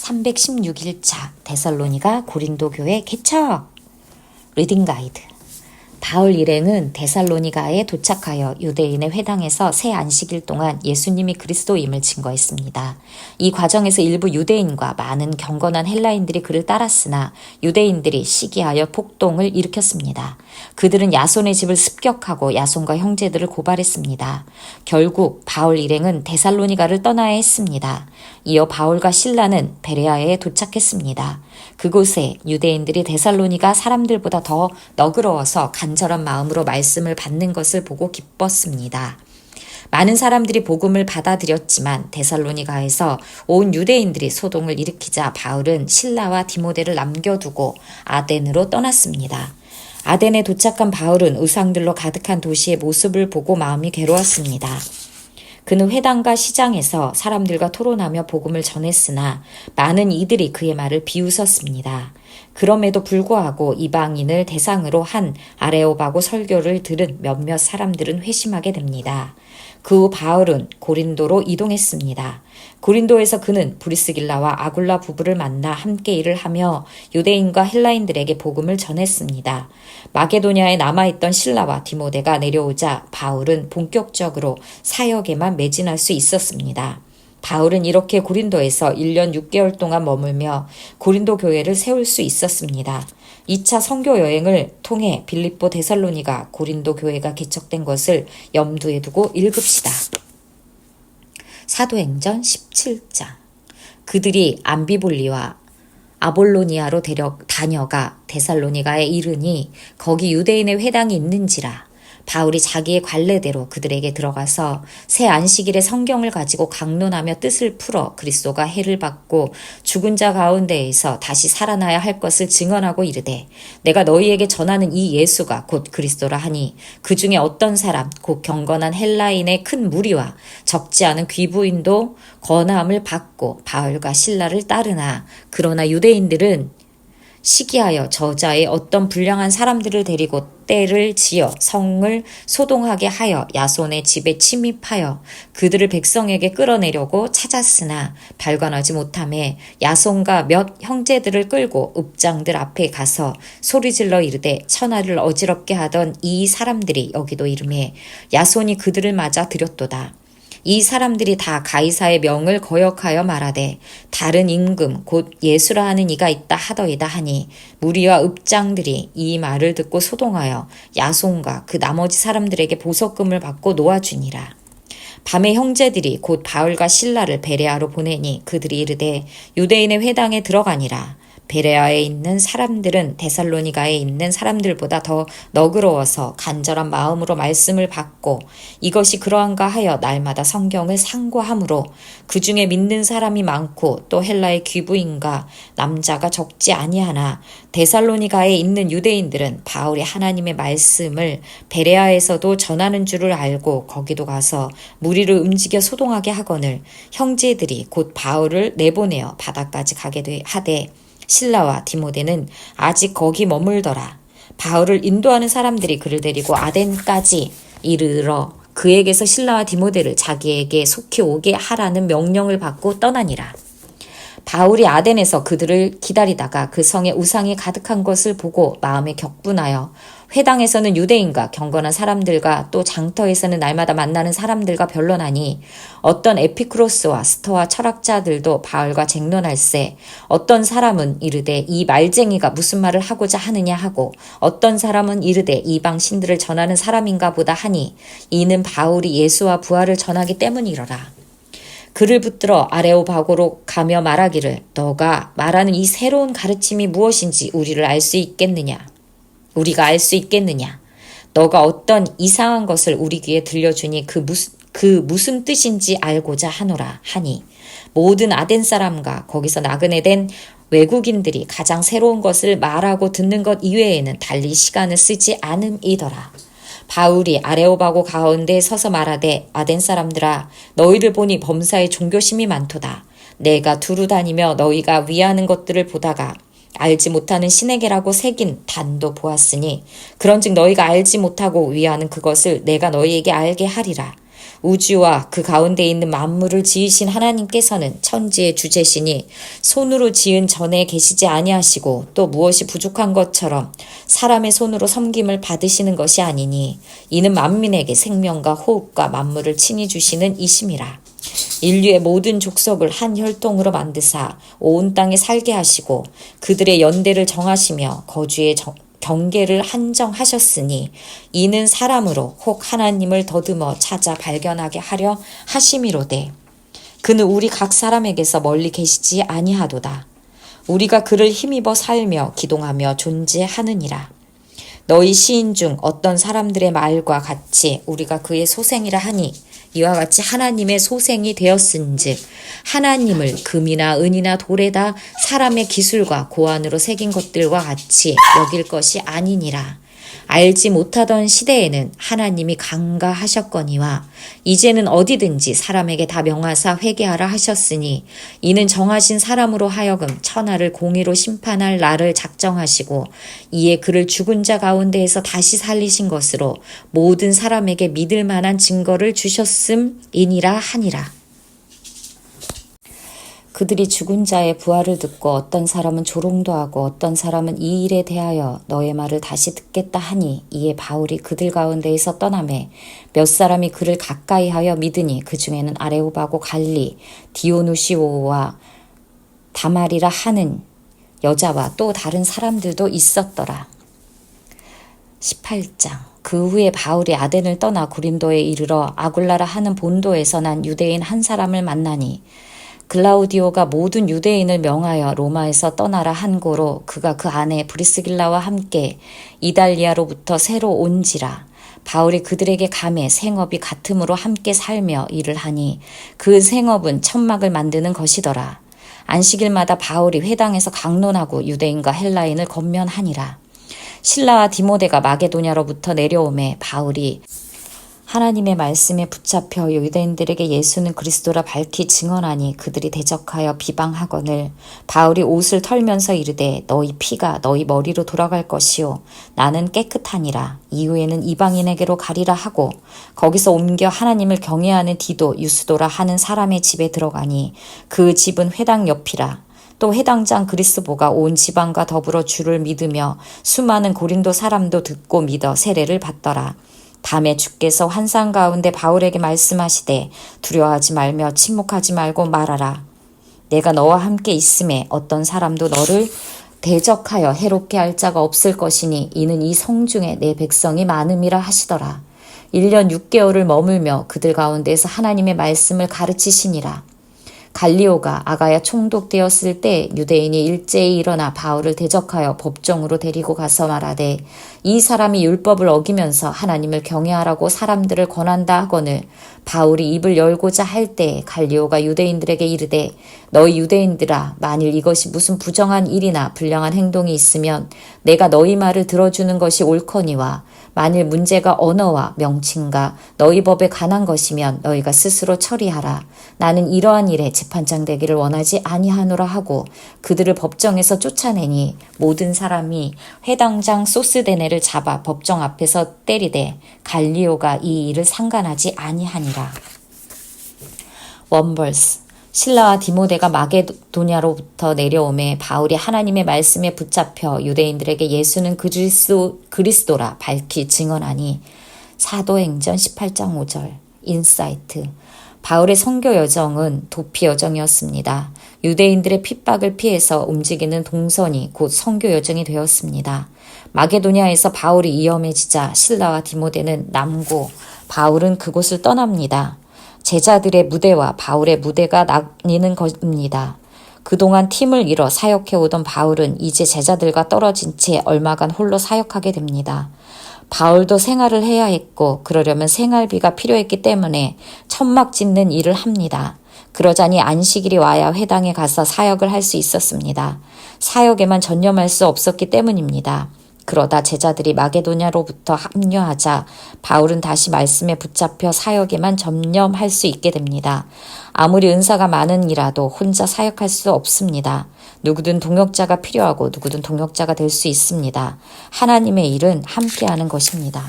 316일차 데살로니가 고린도 교회 개척 리딩 가이드. 바울 일행은 데살로니가에 도착하여 유대인의 회당에서 새 안식일 동안 예수님이 그리스도임을 증거했습니다. 이 과정에서 일부 유대인과 많은 경건한 헬라인들이 그를 따랐으나 유대인들이 시기하여 폭동을 일으켰습니다. 그들은 야손의 집을 습격하고 야손과 형제들을 고발했습니다. 결국 바울 일행은 데살로니가를 떠나야 했습니다. 이어 바울과 실라는 베레아에 도착했습니다. 그곳에 유대인들이 데살로니가 사람들보다 더 너그러워서 간절한 마음으로 말씀을 받는 것을 보고 기뻤습니다. 많은 사람들이 복음을 받아들였지만 데살로니가에서 온 유대인들이 소동을 일으키자 바울은 실라와 디모데를 남겨두고 아덴으로 떠났습니다. 아덴에 도착한 바울은 우상들로 가득한 도시의 모습을 보고 마음이 괴로웠습니다. 그는 회당과 시장에서 사람들과 토론하며 복음을 전했으나 많은 이들이 그의 말을 비웃었습니다. 그럼에도 불구하고 이방인을 대상으로 한 아레오바고 설교를 들은 몇몇 사람들은 회심하게 됩니다. 그 후 바울은 고린도로 이동했습니다. 고린도에서 그는 브리스길라와 아굴라 부부를 만나 함께 일을 하며 유대인과 헬라인들에게 복음을 전했습니다. 마게도냐에 남아있던 실라와 디모데가 내려오자 바울은 본격적으로 사역에만 매진할 수 있었습니다. 바울은 이렇게 고린도에서 1년 6개월 동안 머물며 고린도 교회를 세울 수 있었습니다. 2차 선교 여행을 통해 빌립보 데살로니가 고린도 교회가 개척된 것을 염두에 두고 읽읍시다. 사도행전 17장. 그들이 암비볼리와 아볼로니아로 다녀가 데살로니가에 이르니 거기 유대인의 회당이 있는지라. 바울이 자기의 관례대로 그들에게 들어가서 새 안식일에 성경을 가지고 강론하며 뜻을 풀어 그리스도가 해를 받고 죽은 자 가운데에서 다시 살아나야 할 것을 증언하고 이르되 내가 너희에게 전하는 이 예수가 곧 그리스도라 하니 그 중에 어떤 사람 곧 경건한 헬라인의 큰 무리와 적지 않은 귀부인도 권함을 받고 바울과 실라를 따르나 그러나 유대인들은 시기하여 저자의 어떤 불량한 사람들을 데리고 떼를 지어 성을 소동하게 하여 야손의 집에 침입하여 그들을 백성에게 끌어내려고 찾았으나 발견하지 못하매 야손과 몇 형제들을 끌고 읍장들 앞에 가서 소리질러 이르되 천하를 어지럽게 하던 이 사람들이 여기도 이르매 야손이 그들을 맞아 들였도다. 이 사람들이 다 가이사의 명을 거역하여 말하되 다른 임금 곧 예수라 하는 이가 있다 하더이다 하니 무리와 읍장들이 이 말을 듣고 소동하여 야손과 그 나머지 사람들에게 보석금을 받고 놓아주니라. 밤에 형제들이 곧 바울과 실라를 베레아로 보내니 그들이 이르되 유대인의 회당에 들어가니라. 베레아에 있는 사람들은 데살로니가에 있는 사람들보다 더 너그러워서 간절한 마음으로 말씀을 받고 이것이 그러한가 하여 날마다 성경을 상고하므로 그 중에 믿는 사람이 많고 또 헬라의 귀부인과 남자가 적지 아니하나 데살로니가에 있는 유대인들은 바울이 하나님의 말씀을 베레아에서도 전하는 줄을 알고 거기도 가서 무리를 움직여 소동하게 하거늘 형제들이 곧 바울을 내보내어 바다까지 가게 하되 실라와 디모데는 아직 거기 머물더라. 바울을 인도하는 사람들이 그를 데리고 아덴까지 이르러 그에게서 실라와 디모데를 자기에게 속히 오게 하라는 명령을 받고 떠나니라. 바울이 아덴에서 그들을 기다리다가 그 성에 우상이 가득한 것을 보고 마음에 격분하여 회당에서는 유대인과 경건한 사람들과 또 장터에서는 날마다 만나는 사람들과 변론하니 어떤 에피쿠로스와 스토아 철학자들도 바울과 쟁론할세 어떤 사람은 이르되 이 말쟁이가 무슨 말을 하고자 하느냐 하고 어떤 사람은 이르되 이방 신들을 전하는 사람인가 보다 하니 이는 바울이 예수와 부활을 전하기 때문이로라. 그를 붙들어 아레오바고로 가며 말하기를 너가 말하는 이 새로운 가르침이 무엇인지 우리가 알 수 있겠느냐. 너가 어떤 이상한 것을 우리 귀에 들려주니 그 무슨 뜻인지 알고자 하노라 하니 모든 아덴 사람과 거기서 나그네 된 외국인들이 가장 새로운 것을 말하고 듣는 것 이외에는 달리 시간을 쓰지 않음이더라. 바울이 아레오바고 가운데 서서 말하되 아덴 사람들아 너희를 보니 범사에 종교심이 많도다. 내가 두루 다니며 너희가 위하는 것들을 보다가 알지 못하는 신에게라고 새긴 단도 보았으니 그런즉 너희가 알지 못하고 위하는 그것을 내가 너희에게 알게 하리라. 우주와 그 가운데 있는 만물을 지으신 하나님께서는 천지의 주제시니 손으로 지은 전에 계시지 아니하시고 또 무엇이 부족한 것처럼 사람의 손으로 섬김을 받으시는 것이 아니니 이는 만민에게 생명과 호흡과 만물을 친히 주시는 이심이라. 인류의 모든 족속을 한 혈통으로 만드사 온 땅에 살게 하시고 그들의 연대를 정하시며 거주의 경계를 한정하셨으니 이는 사람으로 혹 하나님을 더듬어 찾아 발견하게 하려 하심이로되 그는 우리 각 사람에게서 멀리 계시지 아니하도다. 우리가 그를 힘입어 살며 기동하며 존재하느니라. 너희 시인 중 어떤 사람들의 말과 같이 우리가 그의 소생이라 하니 이와 같이 하나님의 소생이 되었은즉 하나님을 금이나 은이나 돌에다 사람의 기술과 고안으로 새긴 것들과 같이 여길 것이 아니니라. 알지 못하던 시대에는 하나님이 강가하셨거니와 이제는 어디든지 사람에게 다 명하사 회개하라 하셨으니 이는 정하신 사람으로 하여금 천하를 공의로 심판할 날을 작정하시고 이에 그를 죽은 자 가운데에서 다시 살리신 것으로 모든 사람에게 믿을 만한 증거를 주셨음이니라 하니라. 그들이 죽은 자의 부활을 듣고 어떤 사람은 조롱도 하고 어떤 사람은 이 일에 대하여 너의 말을 다시 듣겠다 하니 이에 바울이 그들 가운데에서 떠나매 몇 사람이 그를 가까이 하여 믿으니 그 중에는 아레오바고 갈리 디오누시오와 다말이라 하는 여자와 또 다른 사람들도 있었더라. 18장 그 후에 바울이 아덴을 떠나 고린도에 이르러 아굴라라 하는 본도에서 난 유대인 한 사람을 만나니 글라우디오가 모든 유대인을 명하여 로마에서 떠나라 한 고로 그가 그 아내 브리스길라와 함께 이달리아로부터 새로 온지라. 바울이 그들에게 감해 생업이 같음으로 함께 살며 일을 하니 그 생업은 천막을 만드는 것이더라. 안식일마다 바울이 회당에서 강론하고 유대인과 헬라인을 건면하니라. 실라와 디모데가 마게도냐로부터 내려오매 바울이 하나님의 말씀에 붙잡혀 유대인들에게 예수는 그리스도라 밝히 증언하니 그들이 대적하여 비방하거늘 바울이 옷을 털면서 이르되 너희 피가 너희 머리로 돌아갈 것이요 나는 깨끗하니라. 이후에는 이방인에게로 가리라 하고 거기서 옮겨 하나님을 경외하는 디도 유스도라 하는 사람의 집에 들어가니 그 집은 회당 옆이라. 또 회당장 그리스보가 온 지방과 더불어 주를 믿으며 수많은 고린도 사람도 듣고 믿어 세례를 받더라. 밤에 주께서 환상 가운데 바울에게 말씀하시되 두려워하지 말며 침묵하지 말고 말하라. 내가 너와 함께 있음에 어떤 사람도 너를 대적하여 해롭게 할 자가 없을 것이니 이는 이 성중에 내 백성이 많음이라 하시더라. 1년 6개월을 머물며 그들 가운데서 하나님의 말씀을 가르치시니라. 갈리오가 아가야 총독되었을 때 유대인이 일제히 일어나 바울을 대적하여 법정으로 데리고 가서 말하되 이 사람이 율법을 어기면서 하나님을 경외하라고 사람들을 권한다 하거늘 바울이 입을 열고자 할 때 갈리오가 유대인들에게 이르되 너희 유대인들아 만일 이것이 무슨 부정한 일이나 불량한 행동이 있으면 내가 너희 말을 들어주는 것이 옳거니와 만일 문제가 언어와 명칭과 너희 법에 관한 것이면 너희가 스스로 처리하라. 나는 이러한 일에 재판장 되기를 원하지 아니하노라 하고 그들을 법정에서 쫓아내니 모든 사람이 회당장 소스데네를 잡아 법정 앞에서 때리되 갈리오가 이 일을 상관하지 아니하니라. 원벌스 실라와 디모데가 마게도냐로부터 내려오매 바울이 하나님의 말씀에 붙잡혀 유대인들에게 예수는 그리스도라 밝히 증언하니 사도행전 18장 5절 인사이트 바울의 선교 여정은 도피 여정이었습니다. 유대인들의 핍박을 피해서 움직이는 동선이 곧 선교 여정이 되었습니다. 마게도냐에서 바울이 위험해지자 실라와 디모데는 남고 바울은 그곳을 떠납니다. 제자들의 무대와 바울의 무대가 나뉘는 것입니다. 그동안 팀을 이뤄 사역해오던 바울은 이제 제자들과 떨어진 채 얼마간 홀로 사역하게 됩니다. 바울도 생활을 해야 했고 그러려면 생활비가 필요했기 때문에 천막 짓는 일을 합니다. 그러자니 안식일이 와야 회당에 가서 사역을 할 수 있었습니다. 사역에만 전념할 수 없었기 때문입니다. 그러다 제자들이 마게도냐로부터 합류하자 바울은 다시 말씀에 붙잡혀 사역에만 전념할 수 있게 됩니다. 아무리 은사가 많으니라도 혼자 사역할 수 없습니다. 누구든 동역자가 필요하고 누구든 동역자가 될 수 있습니다. 하나님의 일은 함께하는 것입니다.